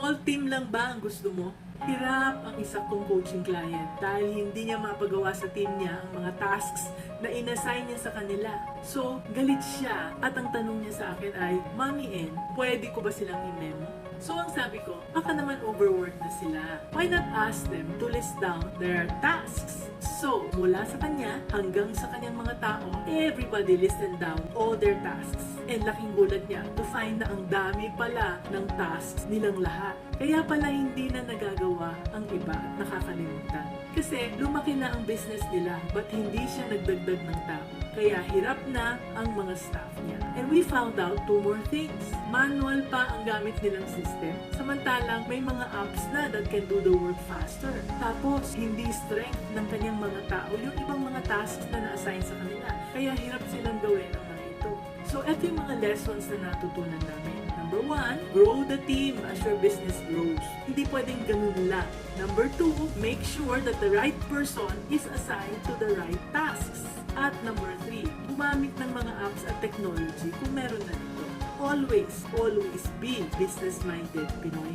Small team lang ba ang gusto mo? Hirap ang isa kong coaching client dahil hindi niya mapagawa sa team niya ang mga tasks na inassign niya sa kanila. So, galit siya at ang tanong niya sa akin ay, Mami N, pwede ko ba silang i-memo? So, ang sabi ko, baka naman overwork na sila. Why not ask them to list down their tasks? So, mula sa kanya hanggang sa kanyang mga tao, everybody listened down all their tasks. And laking gulat niya to find na ang dami pala ng tasks nilang lahat. Kaya pala hindi na nagagawa ang iba at nakakalimutan. Kasi lumaki na ang business nila but hindi siya nagdagdag ng tao. Kaya hirap na ang mga staff niya. And we found out 2 more things. Manual pa ang gamit nilang system. Samantalang may mga apps na that can do the work faster. Tapos, hindi strength ng kanyang mga tao yung ibang mga tasks na na-assign sa kanila. Kaya hirap silang gawin ang mga ito. So, ito yung mga lessons na natutunan namin. Number 1, grow the team as your business grows. Hindi pwedeng ganun lang. Number 2, make sure that the right person is assigned to the right tasks. At number 3, gumamit ng mga apps at technology kung meron na ito. Always be business-minded, Pinoy.